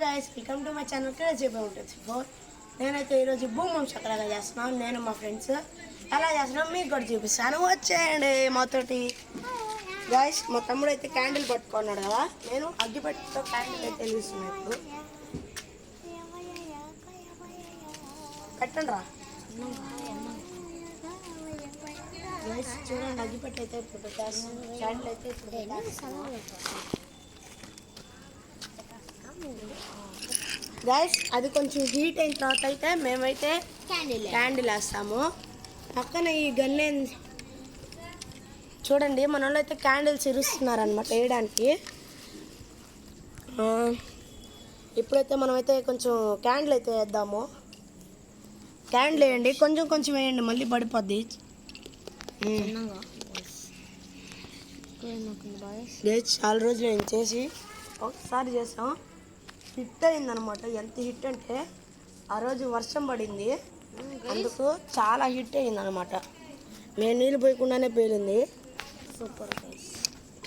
Guys, welcome to my channel crazy ఉంటుంది four. నేనైతే ఈరోజు భూమి చక్రంగా చేస్తున్నాను. నేను మా ఫ్రెండ్స్ ఎలా చేస్తున్నాం మీకు కూడా చూపిస్తాను, వచ్చేయండి మాతోటి. గైస్, మా తమ్ముడు అయితే క్యాండిల్ పట్టుకున్నాడు కదా, నేను అగ్గిపెట్టితో క్యాండిల్ అయితే వెలిగిస్తున్నాను. ఇప్పుడు పెట్టండి రా గైస్, చూడండి అగ్గిపెట్టి అయితే ఇప్పుడు పెట్టేస్తాను. క్యాండిల్ అయితే ఇప్పుడు గైస్, అది కొంచెం హీట్ అయిన తర్వాత అయితే మేమైతే క్యాండిల్ వేస్తాము. పక్కన ఈ గన్నే చూడండి, మన వాళ్ళు అయితే క్యాండిల్స్ ఇరుస్తున్నారనమాట వేయడానికి. ఇప్పుడైతే మనమైతే కొంచెం క్యాండిల్ అయితే వేద్దాము. క్యాండిల్ వేయండి, కొంచెం కొంచెం వేయండి, మళ్ళీ పడిపోద్ది. చాలా రోజులు నేను చేసి ఒకసారి చేసాం, హిట్ అయిందనమాట. ఎంత హిట్ అంటే ఆ రోజు వర్షం పడింది, అందుకు చాలా హిట్ అయిందనమాట. మేము నీళ్ళు పోయకుండానే పేలింది. సూపర్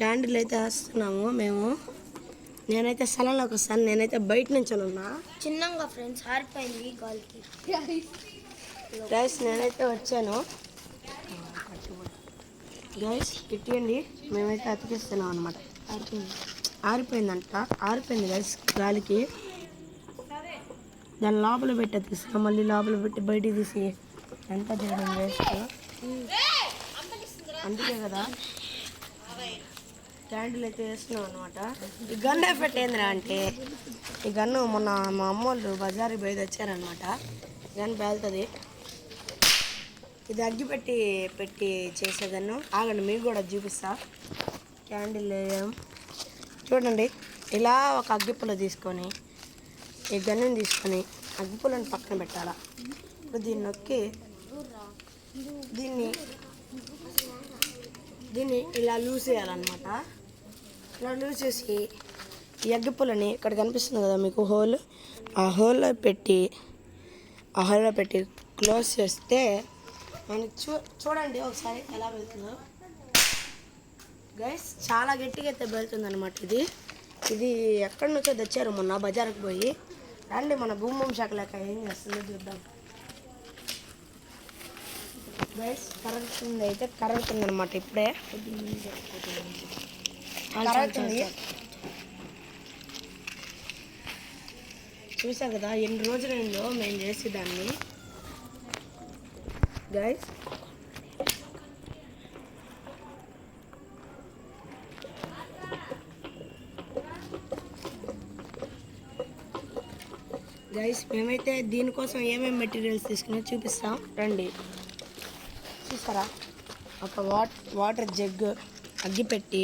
క్యాండిల్ అయితే వేస్తున్నాము మేము. నేనైతే స్థలంలోకి వస్తాను, నేనైతే బయట నుంచి ఉన్నా చిన్నగా ఫ్రెండ్స్ ఆరిపోయింది గాలికి. గైస్, నేనైతే వచ్చాను. గైస్ ఇట్టియండి, మేమైతే అతికిస్తున్నాం అనమాట. ఆరిపోయిందంట, ఆరిపోయింది గైస్ గాలికి. దాని లోపల పెట్టి అతికిస్తున్నాం, మళ్ళీ లోపల పెట్టి బయటికి తీసి ఎంత చేయడం వేస్ట్. అందుకే కదా క్యాండిల్ అయితే వేస్తున్నాం అనమాట. ఈ గన్ ఎఫెక్ట్ ఏందిరా అంటే, ఈ గన్ను మొన్న మా అమ్మోళ్ళు బజారు బయట వచ్చారనమాట. గన్ పేలుతుంది. ఇది అగ్గి పెట్టి చేసే గన్ను. ఆగండి, మీకు కూడా చూపిస్తా. క్యాండిల్ చూడండి, ఇలా ఒక అగ్గిపుల్ల తీసుకొని ఈ గన్నుని తీసుకొని అగ్గిపుల్లని పక్కన పెట్టాలా. ఇప్పుడు దీన్ని నొక్కి దీన్ని ఇలా లూజ్ చేయాలన్నమాట. ఇలా లూజ్ చేసి ఈ అగ్గిపుల్లని ఇక్కడ కనిపిస్తుంది కదా మీకు హోల్, ఆ హోల్లో పెట్టి క్లోజ్ చేస్తే మనకి చూడండి ఒకసారి ఎలా వెళ్తుందో. గైస్, చాలా గట్టిగా అయితే వెళ్తుంది అనమాట. ఇది ఎక్కడి నుంచో తెచ్చారు మొన్న బజార్కి పోయి. రండి, మన భూమి శాఖ లేక ఏం చేస్తుందో చూద్దాం. గైస్, కరుగుతుంది అనమాట. ఇప్పుడే కరుగుతుంది. చూసా కదా ఎన్ని రోజులైందో మేము చేసేదాన్ని. గైస్, మేమైతే దీనికోసం ఏమేమి మెటీరియల్స్ తీసుకున్నా చూపిస్తాం రండి. చూసారా, ఒక వాటర్ జగ్, అగ్గిపెట్టి,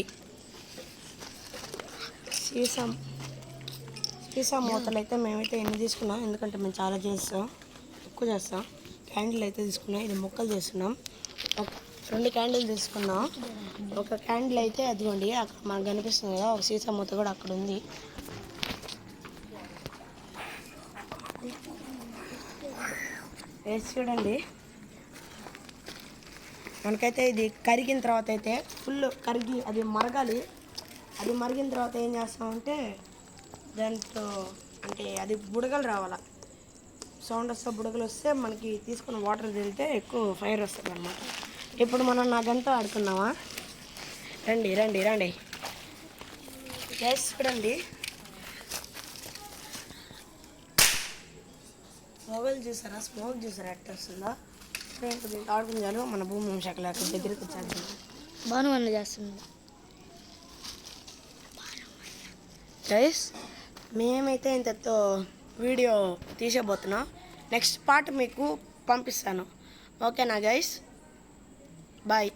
సీసా మూతలు అయితే మేమైతే ఎన్ని తీసుకున్నాం, ఎందుకంటే మేము చాలా ఎక్కువ చేస్తాం. క్యాండిల్ అయితే తీసుకున్నాం, ఇది ముక్కలు చేస్తున్నాం. ఒక 2 క్యాండిల్ తీసుకున్నాం. ఒక క్యాండిల్ అయితే అదిగోండి అక్కడ మనకు కనిపిస్తుంది కదా, ఒక సీసా మూత కూడా అక్కడ ఉంది. వేసి చూడండి, మనకైతే ఇది కరిగిన తర్వాత అయితే ఫుల్ కరిగి అది మరగాలి. అది మరిగిన తర్వాత ఏం చేస్తామంటే దాంట్లో అంటే అది బుడగలు రావాలా, సౌండ్ వస్తే బుడగలు వస్తే మనకి తీసుకున్న వాటర్ తింటే ఎక్కువ ఫైర్ వస్తుంది అన్నమాట. ఇప్పుడు మనం నాకంతా ఆడుకున్నామా, రండి రండి రండి. చూడండి, మొబైల్ చూసారా, స్మోక్ చూసారా ఎట్ట వస్తుందో. ఆడుకుంటాను మన భూమి శాఖ లేక దగ్గరికి వచ్చాను. బాను చేస్తుంది గైస్. మేమైతే ఇంతతో వీడియో తీసేపోతున్నాం. నెక్స్ట్ పార్ట్ మీకు పంపిస్తాను. ఓకేనా గైస్, బాయ్.